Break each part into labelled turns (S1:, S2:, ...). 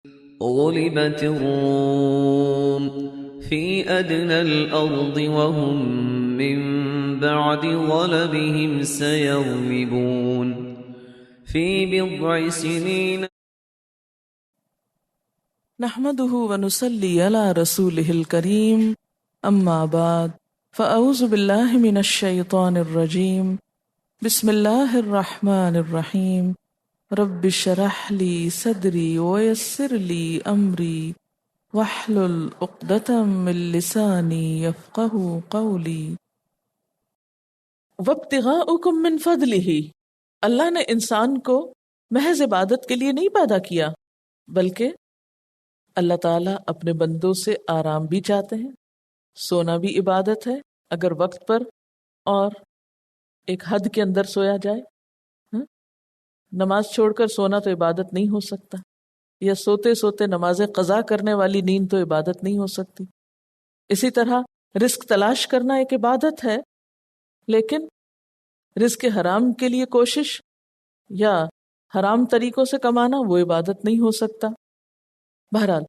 S1: غلبت الروم في أدنى الأرض وهم من بعد غلبهم سيغلبون في بضع سنين.
S2: نحمده ونصلي على رسوله الكريم اما بعد فاعوذ بالله من الشيطان الرجيم بسم الله الرحمن الرحيم رب اشرح لي صدري ويسر لي امري واحلل عقدة من لساني يفقهوا قولي. وابتغاؤكم من فضله، اللہ نے انسان کو محض عبادت کے لیے نہیں پیدا کیا، بلکہ اللہ تعالیٰ اپنے بندوں سے آرام بھی چاہتے ہیں. سونا بھی عبادت ہے اگر وقت پر اور ایک حد کے اندر سویا جائے. نماز چھوڑ کر سونا تو عبادت نہیں ہو سکتا، یا سوتے سوتے نمازیں قضا کرنے والی نیند تو عبادت نہیں ہو سکتی. اسی طرح رزق تلاش کرنا ایک عبادت ہے، لیکن رزق حرام کے لیے کوشش یا حرام طریقوں سے کمانا وہ عبادت نہیں ہو سکتا. بہرحال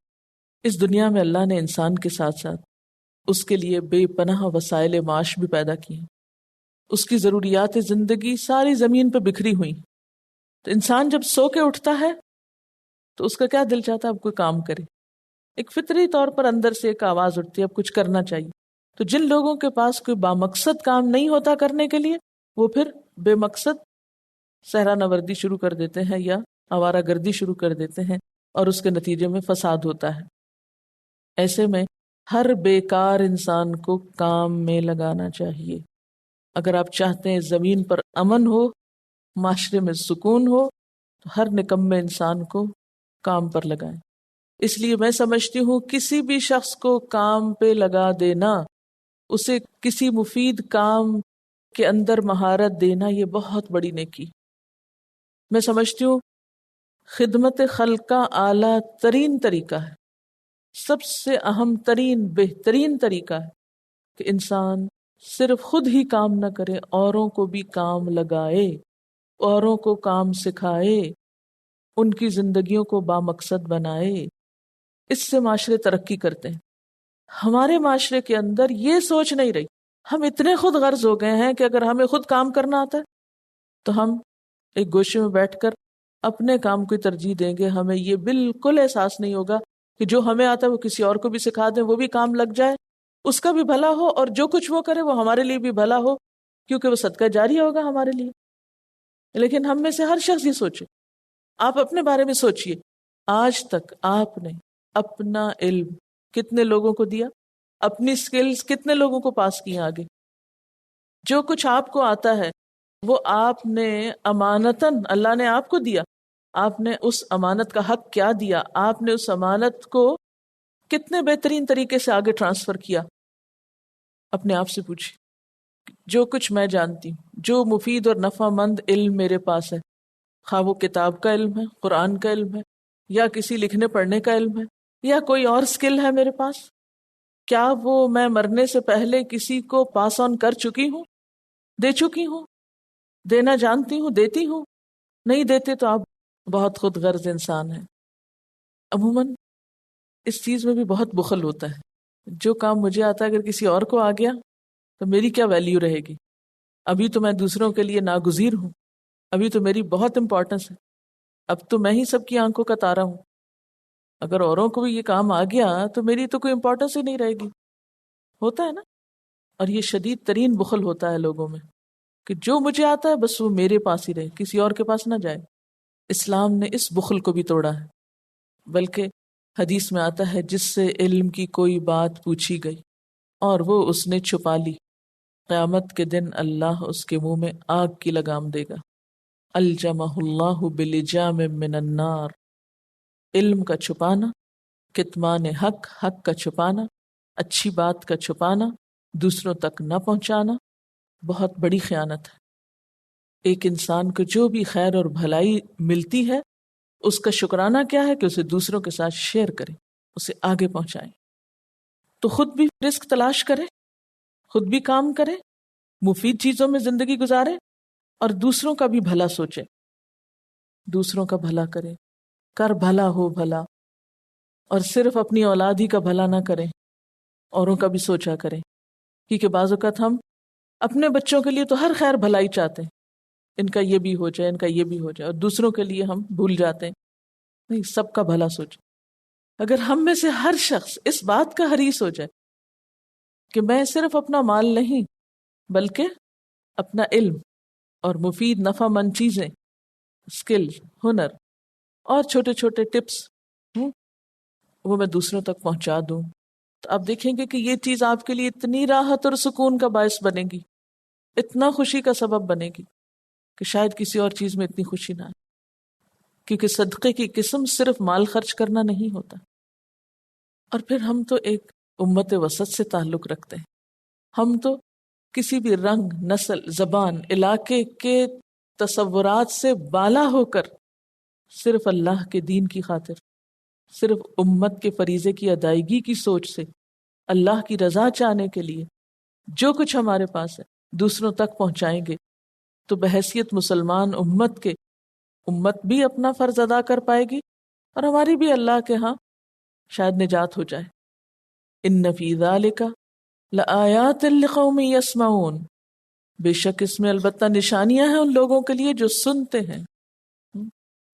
S2: اس دنیا میں اللہ نے انسان کے ساتھ ساتھ اس کے لیے بے پناہ وسائل معاش بھی پیدا کیے. اس کی ضروریات زندگی ساری زمین پہ بکھری ہوئی. تو انسان جب سو کے اٹھتا ہے تو اس کا کیا دل چاہتا ہے اب کوئی کام کرے. ایک فطری طور پر اندر سے ایک آواز اٹھتی ہے اب کچھ کرنا چاہیے. تو جن لوگوں کے پاس کوئی بامقصد کام نہیں ہوتا کرنے کے لیے، وہ پھر بے مقصد صحرا نوردی شروع کر دیتے ہیں یا آوارہ گردی شروع کر دیتے ہیں، اور اس کے نتیجے میں فساد ہوتا ہے. ایسے میں ہر بیکار انسان کو کام میں لگانا چاہیے. اگر آپ چاہتے ہیں زمین پر امن ہو، معاشرے میں سکون ہو، تو ہر نکمے انسان کو کام پر لگائیں. اس لیے میں سمجھتی ہوں کسی بھی شخص کو کام پہ لگا دینا، اسے کسی مفید کام کے اندر مہارت دینا، یہ بہت بڑی نیکی. میں سمجھتی ہوں خدمت خلق کا اعلیٰ ترین طریقہ ہے، سب سے اہم ترین بہترین طریقہ ہے کہ انسان صرف خود ہی کام نہ کرے، اوروں کو بھی کام لگائے، اوروں کو کام سکھائے، ان کی زندگیوں کو بامقصد بنائے. اس سے معاشرے ترقی کرتے ہیں. ہمارے معاشرے کے اندر یہ سوچ نہیں رہی. ہم اتنے خود غرض ہو گئے ہیں کہ اگر ہمیں خود کام کرنا آتا ہے تو ہم ایک گوشے میں بیٹھ کر اپنے کام کو ترجیح دیں گے. ہمیں یہ بالکل احساس نہیں ہوگا کہ جو ہمیں آتا ہے وہ کسی اور کو بھی سکھا دیں، وہ بھی کام لگ جائے، اس کا بھی بھلا ہو، اور جو کچھ وہ کرے وہ ہمارے لیے بھی بھلا ہو، کیونکہ وہ صدقہ جاری ہوگا ہمارے لیے. لیکن ہم میں سے ہر شخص یہ سوچے. آپ اپنے بارے میں سوچئے، آج تک آپ نے اپنا علم کتنے لوگوں کو دیا، اپنی سکلز کتنے لوگوں کو پاس کیا آگے. جو کچھ آپ کو آتا ہے وہ آپ نے امانتاً اللہ نے آپ کو دیا. آپ نے اس امانت کا حق کیا دیا، آپ نے اس امانت کو کتنے بہترین طریقے سے آگے ٹرانسفر کیا. اپنے آپ سے پوچھیں. جو کچھ میں جانتی ہوں، جو مفید اور نفع مند علم میرے پاس ہے، خواہ وہ کتاب کا علم ہے، قرآن کا علم ہے، یا کسی لکھنے پڑھنے کا علم ہے، یا کوئی اور سکل ہے میرے پاس، کیا وہ میں مرنے سے پہلے کسی کو پاس آن کر چکی ہوں، دے چکی ہوں، دینا جانتی ہوں، دیتی ہوں؟ نہیں دیتے تو آپ بہت خود غرض انسان ہیں. عموماً اس چیز میں بھی بہت بخل ہوتا ہے. جو کام مجھے آتا ہے اگر کسی اور کو آ گیا تو میری کیا ویلیو رہے گی؟ ابھی تو میں دوسروں کے لیے ناگزیر ہوں، ابھی تو میری بہت امپورٹنس ہے، اب تو میں ہی سب کی آنکھوں کا تارا ہوں. اگر اوروں کو بھی یہ کام آ گیا تو میری تو کوئی امپورٹنس ہی نہیں رہے گی. ہوتا ہے نا؟ اور یہ شدید ترین بخل ہوتا ہے لوگوں میں کہ جو مجھے آتا ہے بس وہ میرے پاس ہی رہے، کسی اور کے پاس نہ جائے. اسلام نے اس بخل کو بھی توڑا ہے. بلکہ حدیث میں آتا ہے جس سے علم کی کوئی بات پوچھی گئی اور وہ اس نے چھپا لی، قیامت کے دن اللہ اس کے منہ میں آگ کی لگام دے گا. الجمہ اللہ بلجام من النار. علم کا چھپانا، کتمان حق، حق کا چھپانا، اچھی بات کا چھپانا، دوسروں تک نہ پہنچانا بہت بڑی خیانت ہے. ایک انسان کو جو بھی خیر اور بھلائی ملتی ہے اس کا شکرانہ کیا ہے کہ اسے دوسروں کے ساتھ شیئر کریں، اسے آگے پہنچائیں. تو خود بھی رزق تلاش کرے، خود بھی کام کرے، مفید چیزوں میں زندگی گزارے، اور دوسروں کا بھی بھلا سوچے، دوسروں کا بھلا کرے. کر بھلا ہو بھلا، اور صرف اپنی اولاد ہی کا بھلا نہ کریں، اوروں کا بھی سوچا کریں، کیونکہ بعض اوقات ہم اپنے بچوں کے لیے تو ہر خیر بھلائی چاہتے ہیں، ان کا یہ بھی ہو جائے، ان کا یہ بھی ہو جائے، اور دوسروں کے لیے ہم بھول جاتے ہیں نہیں، سب کا بھلا سوچیں۔ اگر ہم میں سے ہر شخص اس بات کا حریص ہو جائے کہ میں صرف اپنا مال نہیں بلکہ اپنا علم اور مفید نفع مند چیزیں، اسکل، ہنر اور چھوٹے چھوٹے ٹپس وہ میں دوسروں تک پہنچا دوں، تو آپ دیکھیں گے کہ یہ چیز آپ کے لیے اتنی راحت اور سکون کا باعث بنے گی، اتنا خوشی کا سبب بنے گی کہ شاید کسی اور چیز میں اتنی خوشی نہ آئے، کیونکہ صدقے کی قسم صرف مال خرچ کرنا نہیں ہوتا۔ اور پھر ہم تو ایک امت وسط سے تعلق رکھتے ہیں، ہم تو کسی بھی رنگ، نسل، زبان، علاقے کے تصورات سے بالا ہو کر صرف اللہ کے دین کی خاطر، صرف امت کے فریضے کی ادائیگی کی سوچ سے، اللہ کی رضا چاہنے کے لیے جو کچھ ہمارے پاس ہے دوسروں تک پہنچائیں گے، تو بحیثیت مسلمان امت کے، امت بھی اپنا فرض ادا کر پائے گی اور ہماری بھی اللہ کے ہاں شاید نجات ہو جائے۔ ان فی ذالک لآیات لقوم یسمعون، بے شک اس میں البتہ نشانیاں ہیں ان لوگوں کے لیے جو سنتے ہیں۔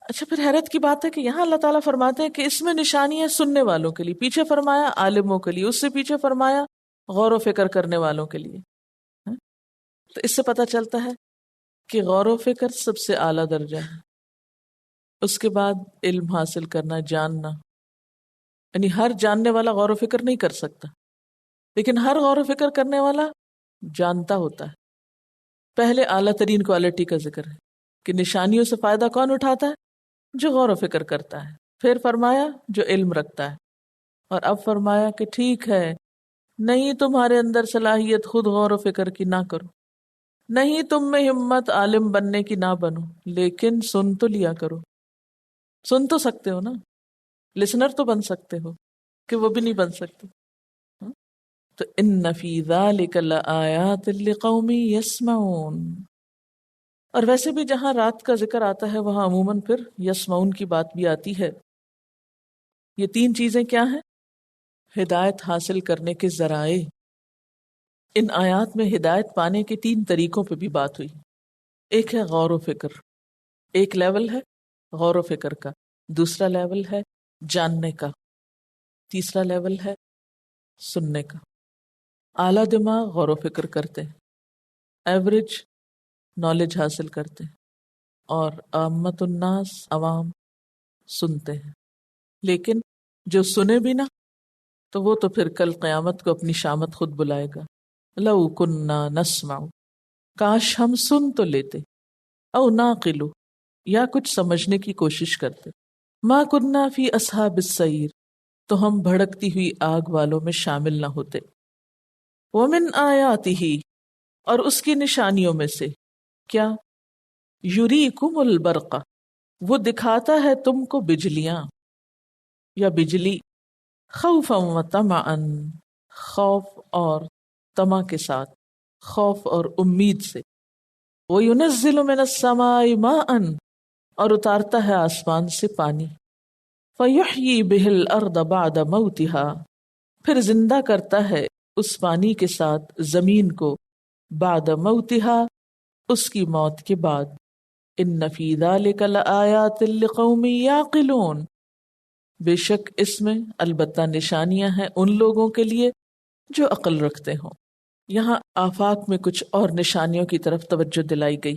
S2: اچھا، پھر حیرت کی بات ہے کہ یہاں اللہ تعالیٰ فرماتے ہیں کہ اس میں نشانیاں سننے والوں کے لیے، پیچھے فرمایا عالموں کے لیے، اس سے پیچھے فرمایا غور و فکر کرنے والوں کے لیے۔ تو اس سے پتہ چلتا ہے کہ غور و فکر سب سے اعلیٰ درجہ ہے، اس کے بعد علم حاصل کرنا، جاننا، یعنی ہر جاننے والا غور و فکر نہیں کر سکتا، لیکن ہر غور و فکر کرنے والا جانتا ہوتا ہے۔ پہلے اعلیٰ ترین کوالٹی کا ذکر ہے کہ نشانیوں سے فائدہ کون اٹھاتا ہے؟ جو غور و فکر کرتا ہے۔ پھر فرمایا جو علم رکھتا ہے، اور اب فرمایا کہ ٹھیک ہے، نہیں تمہارے اندر صلاحیت خود غور و فکر کی نہ کرو، نہیں تم میں ہمت عالم بننے کی نہ بنو، لیکن سن تو لیا کرو۔ سن تو سکتے ہو نا، لسنر تو بن سکتے ہو، کہ وہ بھی نہیں بن سکتے۔ تو ان فی ذالک لآیات لقوم یسمعون۔ اور ویسے بھی جہاں رات کا ذکر آتا ہے وہاں عموماً پھر یسمعون کی بات بھی آتی ہے۔ یہ تین چیزیں کیا ہیں؟ ہدایت حاصل کرنے کے ذرائع۔ ان آیات میں ہدایت پانے کے تین طریقوں پہ بھی بات ہوئی۔ ایک ہے غور و فکر، ایک لیول ہے غور و فکر کا، دوسرا لیول ہے جاننے کا، تیسرا لیول ہے سننے کا۔ اعلیٰ دماغ غور و فکر کرتے ہیں، ایوریج نالج حاصل کرتے ہیں، اور عامت الناس عوام سنتے ہیں۔ لیکن جو سنے بھی نہ تو وہ تو پھر کل قیامت کو اپنی شامت خود بلائے گا۔ لو کننا نسمع، کاش ہم سن تو لیتے، او ناقل، یا کچھ سمجھنے کی کوشش کرتے، ما کننا فی اصحاب السعیر، تو ہم بھڑکتی ہوئی آگ والوں میں شامل نہ ہوتے۔ ومن آیاتہ، اور اس کی نشانیوں میں سے کیا؟ یریکم البرق، وہ دکھاتا ہے تم کو بجلیاں یا بجلی، خوفا و طمعا، خوف اور طمع کے ساتھ، خوف اور امید سے۔ وَيُنَزِّلُ مِنَ السَّمَاءِ مَاءً، اور اتارتا ہے آسمان سے پانی۔ فَيُحْيِي بِهِ الْأَرْضَ بَعْدَ مَوْتِهَا، پھر زندہ کرتا ہے اس پانی کے ساتھ زمین کو، بعد موتها، اس کی موت کے بعد۔ ان فی ذلک لآیات لقوم یعقلون، بے شک اس میں البتہ نشانیاں ہیں ان لوگوں کے لیے جو عقل رکھتے ہوں۔ یہاں آفاق میں کچھ اور نشانیوں کی طرف توجہ دلائی گئی،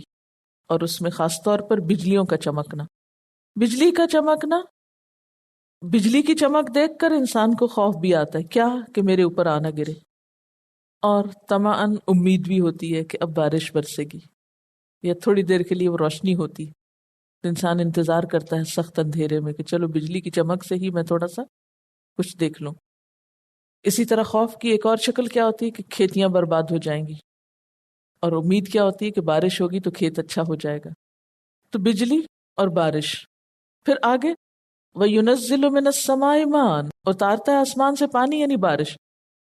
S2: اور اس میں خاص طور پر بجلیوں کا چمکنا۔ بجلی کا چمکنا، بجلی کی چمک دیکھ کر انسان کو خوف بھی آتا ہے، کیا کہ میرے اوپر آ نہ گرے، اور طمعاً امید بھی ہوتی ہے کہ اب بارش برسے گی، یا تھوڑی دیر کے لیے وہ روشنی ہوتی ہے، انسان انتظار کرتا ہے سخت اندھیرے میں کہ چلو بجلی کی چمک سے ہی میں تھوڑا سا کچھ دیکھ لوں۔ اسی طرح خوف کی ایک اور شکل کیا ہوتی ہے کہ کھیتیاں برباد ہو جائیں گی، اور امید کیا ہوتی ہے کہ بارش ہوگی تو کھیت اچھا ہو جائے گا۔ تو بجلی اور بارش، پھر آگے وَيُنَزِّلُ مِنَ السَّمَاءِ مَاءً، اتارتا ہے آسمان سے پانی یعنی بارش۔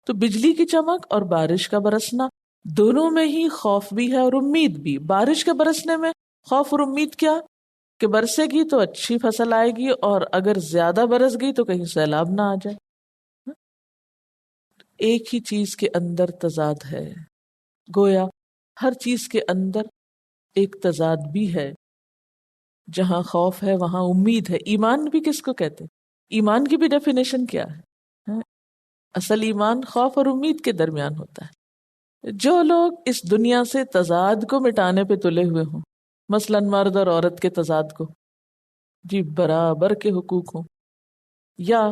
S2: تو بجلی کی چمک اور بارش کا برسنا، دونوں میں ہی خوف بھی ہے اور امید بھی۔ بارش کے برسنے میں خوف اور امید کیا؟ کہ برسے گی تو اچھی فصل آئے گی، اور اگر زیادہ برس گئی تو کہیں سیلاب نہ آ جائے۔ ایک ہی چیز کے اندر تضاد ہے، گویا ہر چیز کے اندر ایک تضاد بھی ہے۔ جہاں خوف ہے وہاں امید ہے۔ ایمان بھی کس کو کہتے ہیں؟ ایمان کی بھی ڈیفینیشن کیا ہے؟ اصل ایمان خوف اور امید کے درمیان ہوتا ہے۔ جو لوگ اس دنیا سے تضاد کو مٹانے پہ تلے ہوئے ہوں، مثلاً مرد اور عورت کے تضاد کو، جی برابر کے حقوق ہوں، یا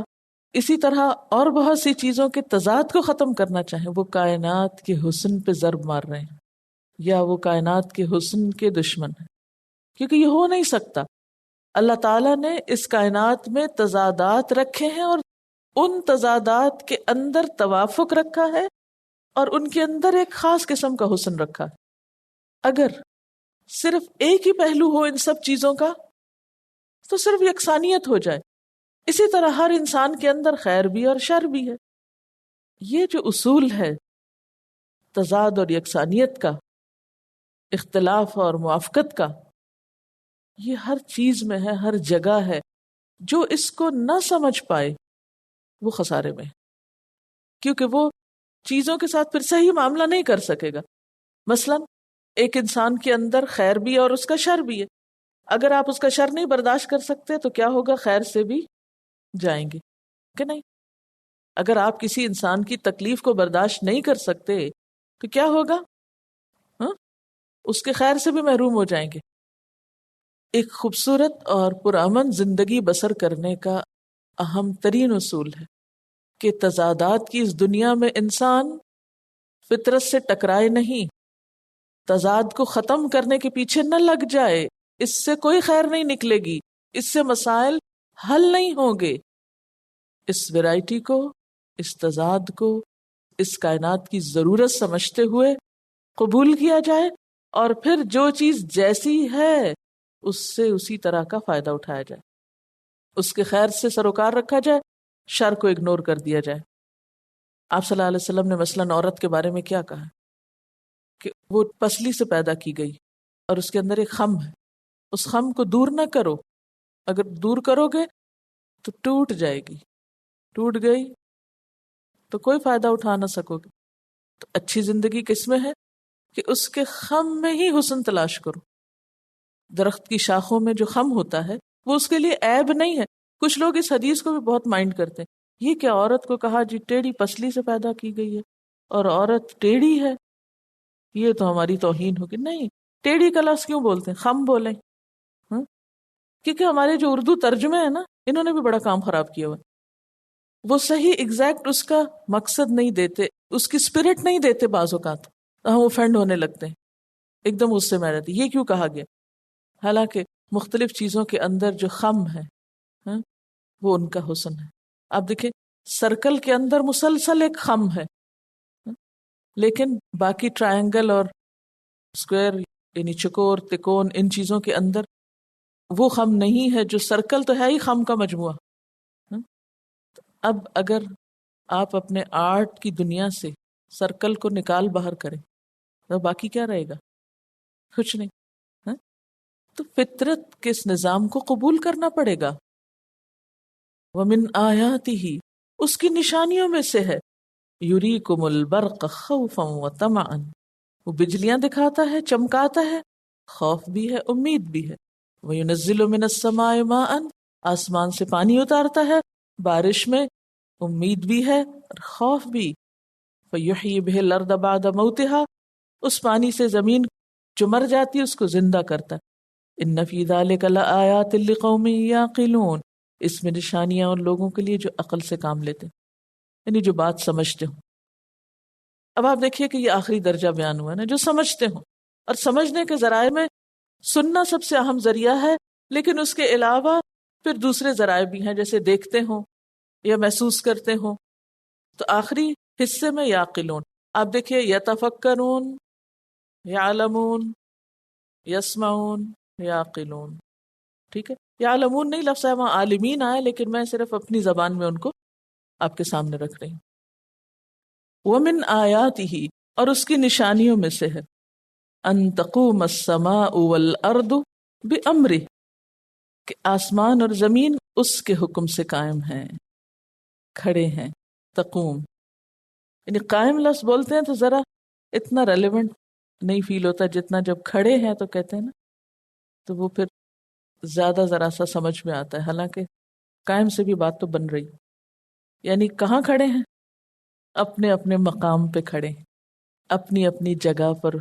S2: اسی طرح اور بہت سی چیزوں کے تضاد کو ختم کرنا چاہیں، وہ کائنات کے حسن پہ ضرب مار رہے ہیں، یا وہ کائنات کے حسن کے دشمن ہیں، کیونکہ یہ ہو نہیں سکتا۔ اللہ تعالیٰ نے اس کائنات میں تضادات رکھے ہیں، اور ان تضادات کے اندر توافق رکھا ہے، اور ان کے اندر ایک خاص قسم کا حسن رکھا ہے۔ اگر صرف ایک ہی پہلو ہو ان سب چیزوں کا تو صرف یکسانیت ہو جائے۔ اسی طرح ہر انسان کے اندر خیر بھی اور شر بھی ہے۔ یہ جو اصول ہے تضاد اور یکسانیت کا، اختلاف اور موافقت کا، یہ ہر چیز میں ہے، ہر جگہ ہے۔ جو اس کو نہ سمجھ پائے وہ خسارے میں ہے، کیونکہ وہ چیزوں کے ساتھ پھر صحیح معاملہ نہیں کر سکے گا۔ مثلا ایک انسان کے اندر خیر بھی ہے اور اس کا شر بھی ہے۔ اگر آپ اس کا شر نہیں برداشت کر سکتے تو کیا ہوگا؟ خیر سے بھی جائیں گے کہ نہیں؟ اگر آپ کسی انسان کی تکلیف کو برداشت نہیں کر سکتے تو کیا ہوگا؟ اس کے خیر سے بھی محروم ہو جائیں گے۔ ایک خوبصورت اور پرامن زندگی بسر کرنے کا اہم ترین اصول ہے کہ تضادات کی اس دنیا میں انسان فطرت سے ٹکرائے نہیں، تضاد کو ختم کرنے کے پیچھے نہ لگ جائے۔ اس سے کوئی خیر نہیں نکلے گی، اس سے مسائل حل نہیں ہوں گے۔ اس ویرائٹی کو، اس تضاد کو، اس کائنات کی ضرورت سمجھتے ہوئے قبول کیا جائے، اور پھر جو چیز جیسی ہے اس سے اسی طرح کا فائدہ اٹھایا جائے، اس کے خیر سے سروکار رکھا جائے، شر کو اگنور کر دیا جائے۔ آپ صلی اللہ علیہ وسلم نے مثلاً عورت کے بارے میں کیا کہا کہ وہ پسلی سے پیدا کی گئی اور اس کے اندر ایک خم ہے، اس خم کو دور نہ کرو، اگر دور کرو گے تو ٹوٹ جائے گی، ٹوٹ گئی تو کوئی فائدہ اٹھا نہ سکو گے۔ تو اچھی زندگی کس میں ہے کہ اس کے خم میں ہی حسن تلاش کرو۔ درخت کی شاخوں میں جو خم ہوتا ہے وہ اس کے لیے عیب نہیں ہے۔ کچھ لوگ اس حدیث کو بھی بہت مائنڈ کرتے ہیں، یہ کیا عورت کو کہا جی ٹیڑھی پسلی سے پیدا کی گئی ہے اور عورت ٹیڑھی ہے، یہ تو ہماری توہین ہوگی۔ نہیں، ٹیڑھی کا لفظ کیوں بولتے ہیں؟ خم بولیں، کیونکہ ہمارے جو اردو ترجمے ہیں نا، انہوں نے بھی بڑا کام خراب کیا ہوا ہے۔ وہ صحیح ایگزیکٹ اس کا مقصد نہیں دیتے، اس کی اسپرٹ نہیں دیتے، بعض اوقات ہم اوفینڈ ہونے لگتے ہیں، ایک دم غصے میں رہتے یہ کیوں کہا گیا، حالانکہ مختلف چیزوں کے اندر جو خم ہے وہ ان کا حسن ہے۔ آپ دیکھیں سرکل کے اندر مسلسل ایک خم ہے، لیکن باقی ٹرائنگل اور اسکوائر یعنی چکور تکون ان چیزوں کے اندر وہ خم نہیں ہے۔ جو سرکل تو ہے ہی خم کا مجموعہ۔ اب اگر آپ اپنے آرٹ کی دنیا سے سرکل کو نکال باہر کریں تو باقی کیا رہے گا؟ کچھ نہیں۔ تو فطرت کے اس نظام کو قبول کرنا پڑے گا۔ وَمِنْ آیَاتِهِ، اس کی نشانیوں میں سے ہے، یُرِیکُمُ الْبَرْقَ خَوْفًا وَطَمَعًا، وہ بجلیاں دکھاتا ہے، چمکاتا ہے، خوف بھی ہے، امید بھی ہے۔ وَيُنَزِّلُ مِنَ السَّمَاءِ مَاءً، آسمان سے پانی اتارتا ہے، بارش میں امید بھی ہے اور خوف بھی۔ فَيُحْيِي بِهِ الْأَرْضَ بَعْدَ مَوْتِهَا، اس پانی سے زمین جو مر جاتی ہے اس کو زندہ کرتا ہے۔ إِنَّ فِي ذَلِكَ لَآيَاتٍ لِقَوْمٍ يَعْقِلُونَ، اس میں نشانیاں ان لوگوں کے لیے جو عقل سے کام لیتے ہیں، یعنی جو بات سمجھتے ہوں۔ اب آپ دیکھیے کہ یہ آخری درجہ بیان ہوا نا، جو سمجھتے ہوں، اور سمجھنے کے ذرائع میں سننا سب سے اہم ذریعہ ہے، لیکن اس کے علاوہ پھر دوسرے ذرائع بھی ہیں، جیسے دیکھتے ہوں یا محسوس کرتے ہوں۔ تو آخری حصے میں یعقلون، آپ دیکھیے یتفکرون، یعلمون، یسمعون، یعقلون، ٹھیک ہے۔ یعلمون نہیں لفظ ہے، وہاں عالمین آئے، لیکن میں صرف اپنی زبان میں ان کو آپ کے سامنے رکھ رہی ہوں۔ وَمِنْ آیَاتِهِ، اور اس کی نشانیوں میں سے ہے، أَن تَقُومَ السَّمَاءُ وَالْأَرْضُ بِأَمْرِهِ، کہ آسمان اور زمین اس کے حکم سے قائم ہیں، کھڑے ہیں. تقوم یعنی قائم لفظ بولتے ہیں تو ذرا اتنا ریلیونٹ نہیں فیل ہوتا جتنا جب کھڑے ہیں تو کہتے ہیں نا، تو وہ پھر زیادہ ذرا سا سمجھ میں آتا ہے. حالانکہ قائم سے بھی بات تو بن رہی، یعنی کہاں کھڑے ہیں؟ اپنے اپنے مقام پہ کھڑے ہیں، اپنی اپنی جگہ پر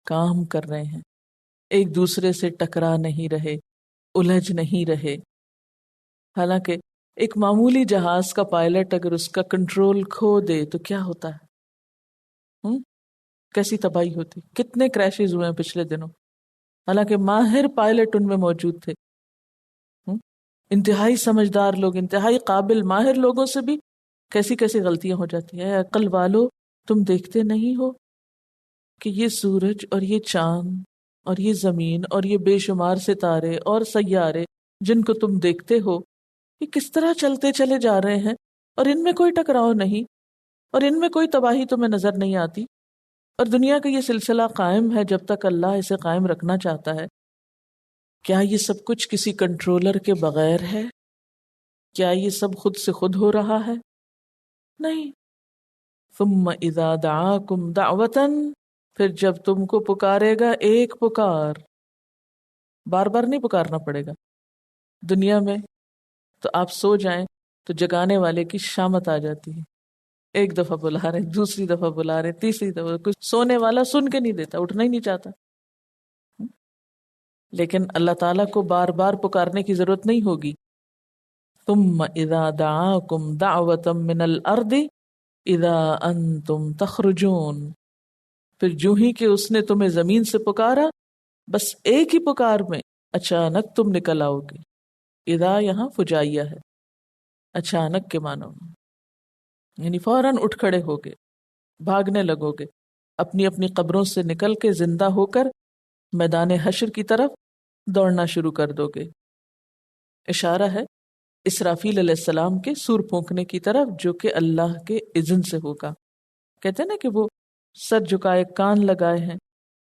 S2: کام کر رہے ہیں، ایک دوسرے سے ٹکرا نہیں رہے، الجھ نہیں رہے. حالانکہ ایک معمولی جہاز کا پائلٹ اگر اس کا کنٹرول کھو دے تو کیا ہوتا ہے؟ کیسی تباہی ہوتی. کتنے کریشز ہوئے ہیں پچھلے دنوں، حالانکہ ماہر پائلٹ ان میں موجود تھے. انتہائی سمجھدار لوگ، انتہائی قابل ماہر لوگوں سے بھی کیسی کیسی غلطیاں ہو جاتی ہیں. عقل والو، تم دیکھتے نہیں ہو کہ یہ سورج اور یہ چاند اور یہ زمین اور یہ بے شمار ستارے اور سیارے جن کو تم دیکھتے ہو، یہ کس طرح چلتے چلے جا رہے ہیں اور ان میں کوئی ٹکراؤ نہیں اور ان میں کوئی تباہی تمہیں نظر نہیں آتی. اور دنیا کا یہ سلسلہ قائم ہے جب تک اللہ اسے قائم رکھنا چاہتا ہے. کیا یہ سب کچھ کسی کنٹرولر کے بغیر ہے؟ کیا یہ سب خود سے خود ہو رہا ہے؟ نہیں. ثم اذا دعاکم دعوتا، پھر جب تم کو پکارے گا ایک پکار، بار بار نہیں پکارنا پڑے گا. دنیا میں تو آپ سو جائیں تو جگانے والے کی شامت آ جاتی ہے، ایک دفعہ بلا رہے، دوسری دفعہ بلا رہے، تیسری دفعہ. کچھ سونے والا سن کے نہیں دیتا، اٹھنا ہی نہیں چاہتا. لیکن اللہ تعالیٰ کو بار بار پکارنے کی ضرورت نہیں ہوگی. ثم اذا دعاکم دعوتا من الارض اذا انتم تخرجون، پھر جو ہی کہ اس نے تمہیں زمین سے پکارا، بس ایک ہی پکار میں اچانک تم نکل آؤ گے. اذا یہاں فجائیہ ہے، اچانک کے معنوں میں، یعنی فوراً اٹھ کھڑے ہوگے، بھاگنے لگو گے، اپنی اپنی قبروں سے نکل کے زندہ ہو کر میدان حشر کی طرف دوڑنا شروع کر دو گے. اشارہ ہے اسرافیل علیہ السلام کے سور پھونکنے کی طرف، جو کہ اللہ کے اذن سے ہوگا. کہتے ہیں نا کہ وہ سر جھکائے کان لگائے ہیں،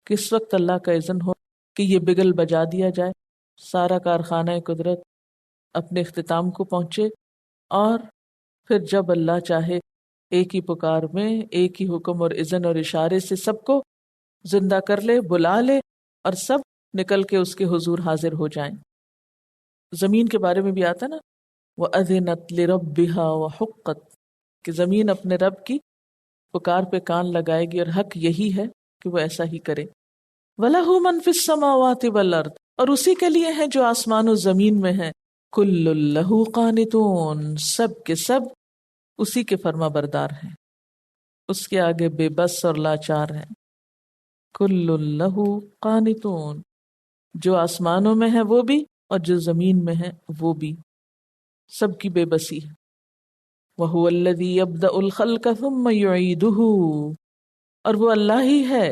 S2: کس وقت اللہ کا اذن ہو کہ یہ بگل بجا دیا جائے، سارا کارخانہ قدرت اپنے اختتام کو پہنچے، اور پھر جب اللہ چاہے ایک ہی پکار میں، ایک ہی حکم اور اذن اور اشارے سے سب کو زندہ کر لے، بلا لے، اور سب نکل کے اس کے حضور حاضر ہو جائیں. زمین کے بارے میں بھی آتا نا، وَأَذِنَتْ لِرَبِّهَا وَحُقَّتْ، کہ زمین اپنے رب کی پکار پہ کان لگائے گی، اور حق یہی ہے کہ وہ ایسا ہی کرے. وَلَهُ مَنْ فِي السَّمَاوَاتِ وَالْأَرْضِ، اور اسی کے لیے ہیں جو آسمان و زمین میں ہیں. كُلٌّ لَهُ قَانِتُونَ، سب کے سب اسی کے فرما بردار ہیں، اس کے آگے بے بس اور لاچار ہیں. كُلٌّ لَهُ قَانِتُونَ، جو آسمانوں میں ہے وہ بھی اور جو زمین میں ہے وہ بھی، سب کی بے بسی ہے. وَهُوَ الَّذِي يَبْدَأُ الْخَلْقَ ثُمَّ يُعِيدُهُ، اور وہ اللہ ہی ہے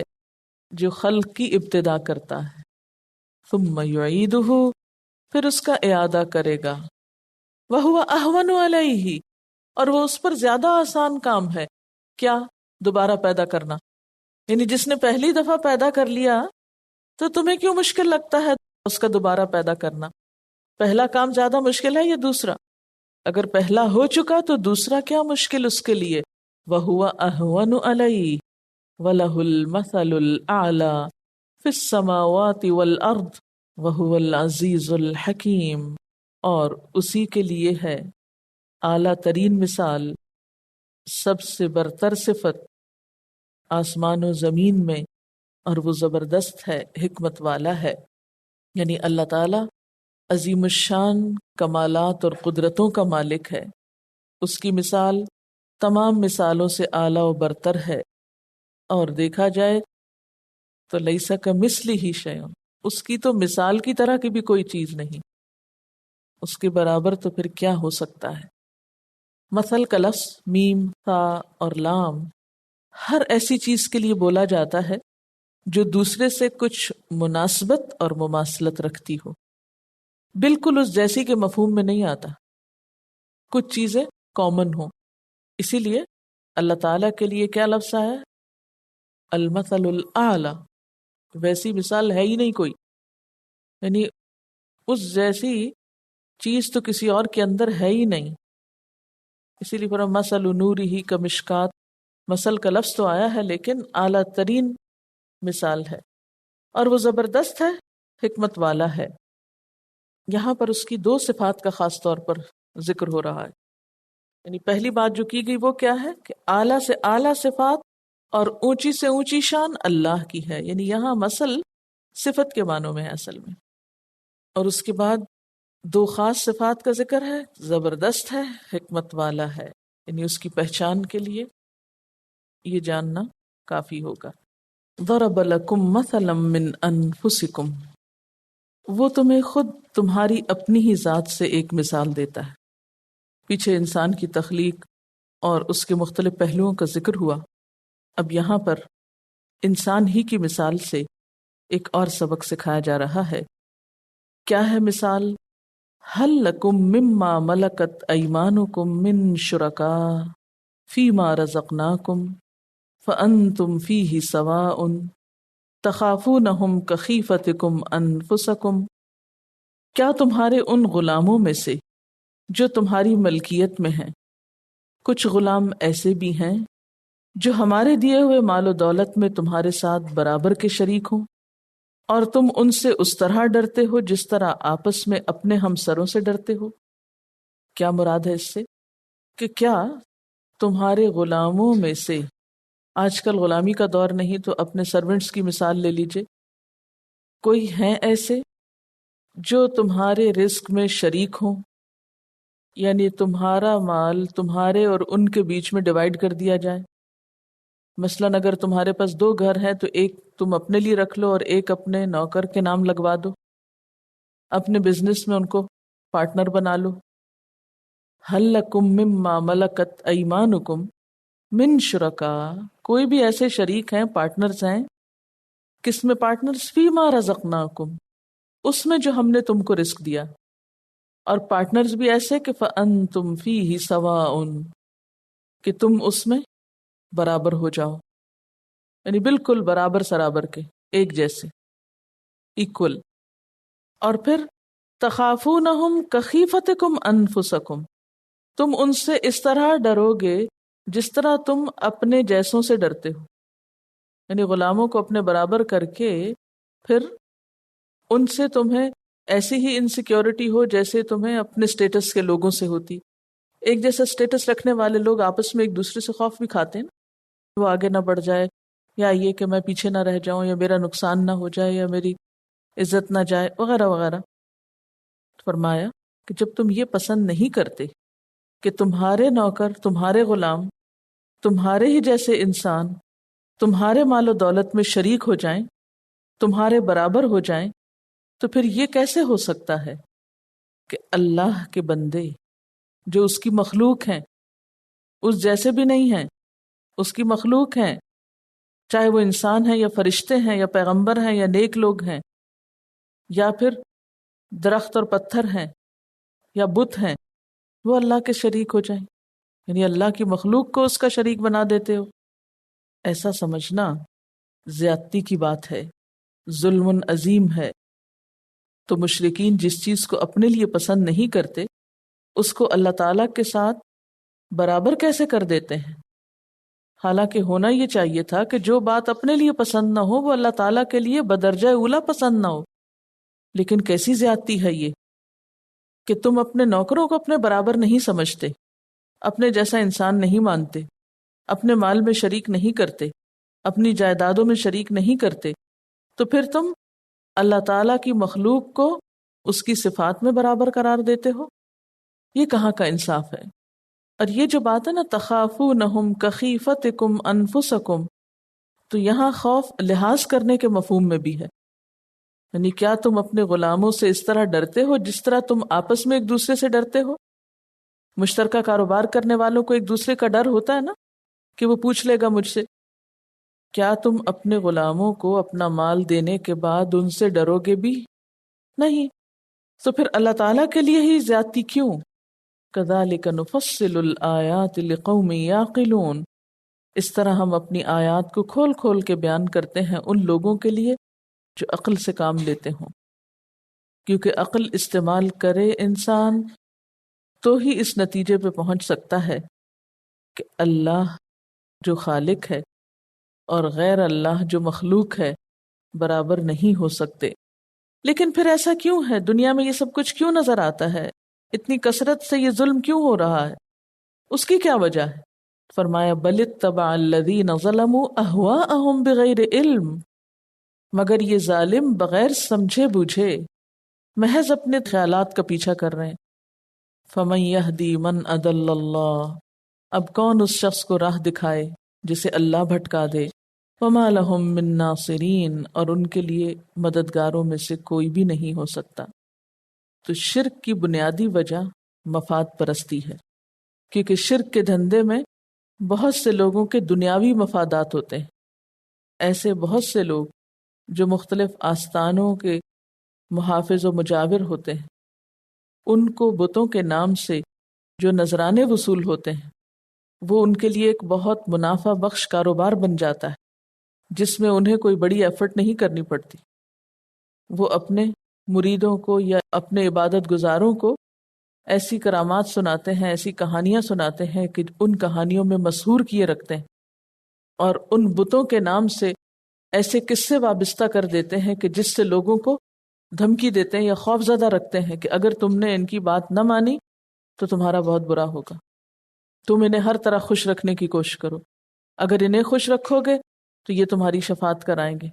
S2: جو خلق کی ابتدا کرتا ہے. ثُمَّ يُعِيدُهُ، پھر اس کا اعادہ کرے گا. وَهُوَ أَهْوَنُ عَلَيْهِ، اور وہ اس پر زیادہ آسان کام ہے. کیا؟ دوبارہ پیدا کرنا. یعنی جس نے پہلی دفعہ پیدا کر لیا تو تمہیں کیوں مشکل لگتا ہے اس کا دوبارہ پیدا کرنا؟ پہلا کام زیادہ مشکل ہے یا دوسرا؟ اگر پہلا ہو چکا تو دوسرا کیا مشکل اس کے لیے؟ وَهُوَ أَهْوَنُ عَلَيْهِ وَلَهُ الْمَثَلُ الْأَعْلَى فِي السَّمَاوَاتِ وَالْأَرْضِ وَهُوَ الْعَزِيزُ الْحَكِيمُ، اور اسی کے لیے ہے اعلیٰ ترین مثال، سب سے برتر صفت آسمان و زمین میں، اور وہ زبردست ہے، حکمت والا ہے. یعنی اللہ تعالی عظیم الشان کمالات اور قدرتوں کا مالک ہے. اس کی مثال تمام مثالوں سے اعلیٰ و برتر ہے، اور دیکھا جائے تو لیسا کمثلہ شیء، اس کی تو مثال کی طرح کی بھی کوئی چیز نہیں، اس کے برابر تو پھر کیا ہو سکتا ہے. مثل کا لفظ میم، تا اور لام ہر ایسی چیز کے لیے بولا جاتا ہے جو دوسرے سے کچھ مناسبت اور مماثلت رکھتی ہو، بالکل اس جیسی کے مفہوم میں نہیں آتا، کچھ چیزیں کامن ہوں. اسی لیے اللہ تعالیٰ کے لیے کیا لفظ ہے؟ المثل الاعلی، ویسی مثال ہے ہی نہیں کوئی، یعنی اس جیسی چیز تو کسی اور کے اندر ہے ہی نہیں. اسی لیے پورا مثل نوری کمشکات، مثل کا لفظ تو آیا ہے لیکن اعلیٰ ترین مثال ہے، اور وہ زبردست ہے، حکمت والا ہے. یہاں پر اس کی دو صفات کا خاص طور پر ذکر ہو رہا ہے. یعنی پہلی بات جو کی گئی وہ کیا ہے کہ اعلیٰ سے اعلیٰ صفات اور اونچی سے اونچی شان اللہ کی ہے. یعنی یہاں مثل صفت کے معنوں میں ہے اصل میں. اور اس کے بعد دو خاص صفات کا ذکر ہے، زبردست ہے، حکمت والا ہے. یعنی اس کی پہچان کے لیے یہ جاننا کافی ہوگا. ضرب لکم مثلا من انفسکم، وہ تمہیں خود تمہاری اپنی ہی ذات سے ایک مثال دیتا ہے. پیچھے انسان کی تخلیق اور اس کے مختلف پہلوؤں کا ذکر ہوا. اب یہاں پر انسان ہی کی مثال سے ایک اور سبق سکھایا جا رہا ہے. کیا ہے مثال؟ هل لکم مما ملکت ایمانکم من شرکاء فیما رزقناکم فانتم فیہ سواء تخافونہم کخیفتکم انفسکم، کیا تمہارے ان غلاموں میں سے جو تمہاری ملکیت میں ہیں کچھ غلام ایسے بھی ہیں جو ہمارے دیے ہوئے مال و دولت میں تمہارے ساتھ برابر کے شریک ہوں، اور تم ان سے اس طرح ڈرتے ہو جس طرح آپس میں اپنے ہمسروں سے ڈرتے ہو؟ کیا مراد ہے اس سے کہ کیا تمہارے غلاموں میں سے، آج کل غلامی کا دور نہیں تو اپنے سرونٹس کی مثال لے لیجئے، کوئی ہیں ایسے جو تمہارے رزق میں شریک ہوں؟ یعنی تمہارا مال تمہارے اور ان کے بیچ میں ڈیوائیڈ کر دیا جائے. مثلاً اگر تمہارے پاس 2 گھر ہیں تو ایک تم اپنے لیے رکھ لو اور ایک اپنے نوکر کے نام لگوا دو، اپنے بزنس میں ان کو پارٹنر بنا لو. هل لکم مما ملکت ایمانکم من شرکاء، کوئی بھی ایسے شریک ہیں، پارٹنرز ہیں، کس میں پارٹنرز؟ فیما رزقناکم، اس میں جو ہم نے تم کو رزق دیا. اور پارٹنرز بھی ایسے کہ فانتم فیہ سواء، کہ تم اس میں برابر ہو جاؤ، یعنی بالکل برابر سرابر کے، ایک جیسے، ایکول. اور پھر تخافونہم کخیفتکم انفسکم، تم ان سے اس طرح ڈرو گے جس طرح تم اپنے جیسوں سے ڈرتے ہو. یعنی غلاموں کو اپنے برابر کر کے پھر ان سے تمہیں ایسی ہی انسیکیورٹی ہو جیسے تمہیں اپنے سٹیٹس کے لوگوں سے ہوتی. ایک جیسا سٹیٹس رکھنے والے لوگ آپس میں ایک دوسرے سے خوف بھی کھاتے ہیں، وہ آگے نہ بڑھ جائے، یا یہ کہ میں پیچھے نہ رہ جاؤں، یا میرا نقصان نہ ہو جائے، یا میری عزت نہ جائے، وغیرہ وغیرہ. فرمایا کہ جب تم یہ پسند نہیں کرتے کہ تمہارے نوکر، تمہارے غلام، تمہارے ہی جیسے انسان تمہارے مال و دولت میں شریک ہو جائیں، تمہارے برابر ہو جائیں، تو پھر یہ کیسے ہو سکتا ہے کہ اللہ کے بندے جو اس کی مخلوق ہیں، اس جیسے بھی نہیں ہیں، اس کی مخلوق ہیں، چاہے وہ انسان ہیں یا فرشتے ہیں یا پیغمبر ہیں یا نیک لوگ ہیں یا پھر درخت اور پتھر ہیں یا بت ہیں، وہ اللہ کے شریک ہو جائیں. یعنی اللہ کی مخلوق کو اس کا شریک بنا دیتے ہو. ایسا سمجھنا زیادتی کی بات ہے، ظلم عظیم ہے. تو مشرکین جس چیز کو اپنے لیے پسند نہیں کرتے اس کو اللہ تعالیٰ کے ساتھ برابر کیسے کر دیتے ہیں؟ حالانکہ ہونا یہ چاہیے تھا کہ جو بات اپنے لیے پسند نہ ہو وہ اللہ تعالیٰ کے لیے بدرجہ اولا پسند نہ ہو. لیکن کیسی زیادتی ہے یہ کہ تم اپنے نوکروں کو اپنے برابر نہیں سمجھتے، اپنے جیسا انسان نہیں مانتے، اپنے مال میں شریک نہیں کرتے، اپنی جائیدادوں میں شریک نہیں کرتے، تو پھر تم اللہ تعالیٰ کی مخلوق کو اس کی صفات میں برابر قرار دیتے ہو. یہ کہاں کا انصاف ہے؟ اور یہ جو بات ہے نا تخافونہم کخیفتکم انفسکم، تو یہاں خوف لحاظ کرنے کے مفہوم میں بھی ہے. یعنی کیا تم اپنے غلاموں سے اس طرح ڈرتے ہو جس طرح تم آپس میں ایک دوسرے سے ڈرتے ہو؟ مشترکہ کاروبار کرنے والوں کو ایک دوسرے کا ڈر ہوتا ہے نا کہ وہ پوچھ لے گا مجھ سے. کیا تم اپنے غلاموں کو اپنا مال دینے کے بعد ان سے ڈرو گے بھی نہیں؟ تو پھر اللہ تعالیٰ کے لیے ہی زیادتی کیوں؟ کذالک نفصل الآیات لقوم یعقلون، اس طرح ہم اپنی آیات کو کھول کھول کے بیان کرتے ہیں ان لوگوں کے لیے جو عقل سے کام لیتے ہوں. کیونکہ عقل استعمال کرے انسان تو ہی اس نتیجے پہ پہنچ سکتا ہے کہ اللہ جو خالق ہے اور غیر اللہ جو مخلوق ہے برابر نہیں ہو سکتے۔ لیکن پھر ایسا کیوں ہے؟ دنیا میں یہ سب کچھ کیوں نظر آتا ہے؟ اتنی کثرت سے یہ ظلم کیوں ہو رہا ہے؟ اس کی کیا وجہ ہے؟ فرمایا بل اتبع الذین ظلموا اہواءہم بغیر علم، مگر یہ ظالم بغیر سمجھے بوجھے محض اپنے خیالات کا پیچھا کر رہے ہیں۔ فمن یہدی من اضل اللہ، اب کون اس شخص کو راہ دکھائے جسے اللہ بھٹکا دے۔ وما لہم من ناصرین، اور ان کے لیے مددگاروں میں سے کوئی بھی نہیں ہو سکتا۔ تو شرک کی بنیادی وجہ مفاد پرستی ہے، کیونکہ شرک کے دھندے میں بہت سے لوگوں کے دنیاوی مفادات ہوتے ہیں۔ ایسے بہت سے لوگ جو مختلف آستانوں کے محافظ و مجاور ہوتے ہیں، ان کو بتوں کے نام سے جو نذرانے وصول ہوتے ہیں وہ ان کے لیے ایک بہت منافع بخش کاروبار بن جاتا ہے، جس میں انہیں کوئی بڑی ایفرٹ نہیں کرنی پڑتی۔ وہ اپنے مریدوں کو یا اپنے عبادت گزاروں کو ایسی کرامات سناتے ہیں، ایسی کہانیاں سناتے ہیں کہ ان کہانیوں میں مسحور کیے رکھتے ہیں، اور ان بتوں کے نام سے ایسے قصے وابستہ کر دیتے ہیں کہ جس سے لوگوں کو دھمکی دیتے ہیں یا خوف زدہ رکھتے ہیں کہ اگر تم نے ان کی بات نہ مانی تو تمہارا بہت برا ہوگا، تم انہیں ہر طرح خوش رکھنے کی کوشش کرو، اگر انہیں خوش رکھو گے تو یہ تمہاری شفاعت کرائیں گے،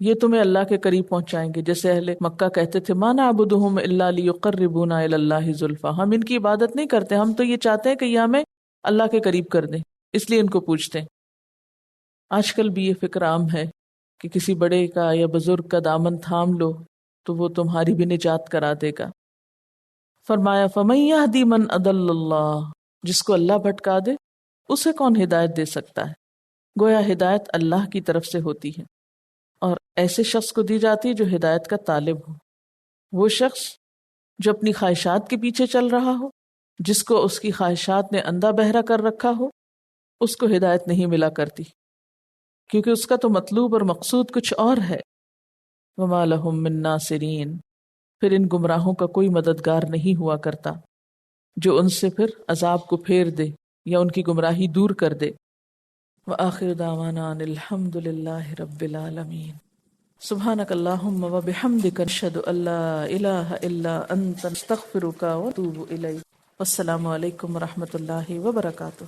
S2: یہ تمہیں اللہ کے قریب پہنچائیں گے۔ جیسے اہل مکہ کہتے تھے ما نعبدہم الا لیقربونا الی اللہ زلفی، ہم ان کی عبادت نہیں کرتے، ہم تو یہ چاہتے ہیں کہ یہ ہمیں اللہ کے قریب کر دیں، اس لیے ان کو پوچھتے ہیں۔ آج کل بھی یہ فکر عام ہے کہ کسی بڑے کا یا بزرگ کا دامن تھام لو تو وہ تمہاری بھی نجات کرا دے گا۔ فرمایا فمن یہدی من اضل اللہ، جس کو اللہ بھٹکا دے اسے کون ہدایت دے سکتا ہے؟ گویا ہدایت اللہ کی طرف سے ہوتی ہے، اور ایسے شخص کو دی جاتی ہے جو ہدایت کا طالب ہو۔ وہ شخص جو اپنی خواہشات کے پیچھے چل رہا ہو، جس کو اس کی خواہشات نے اندھا بہرا کر رکھا ہو، اس کو ہدایت نہیں ملا کرتی، کیونکہ اس کا تو مطلوب اور مقصود کچھ اور ہے۔ وما لہم من ناصرین، پھر ان گمراہوں کا کوئی مددگار نہیں ہوا کرتا جو ان سے پھر عذاب کو پھیر دے یا ان کی گمراہی دور کر دے۔ وآخر دعوانا ان الحمد للہ رب العالمین۔ سبحانک اللہم وبحمدک، نشہد ان لا الہ الا انت، نستغفرک ونتوب الیک۔ والسلام علیکم ورحمۃ اللہ وبرکاتہ۔